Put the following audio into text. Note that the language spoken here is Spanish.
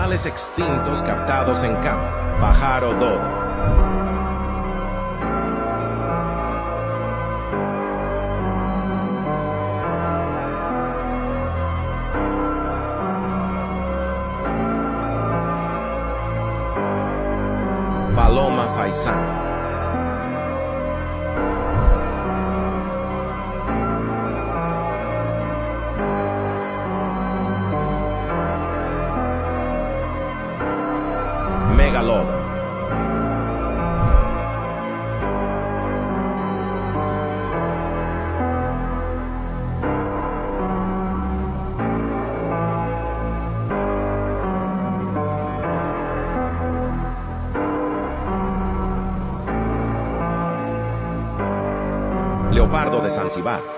animales extintos captados en cámara. Pájaro dodo. Paloma faisán. Megalodo. Leopardo de Zanzíbar.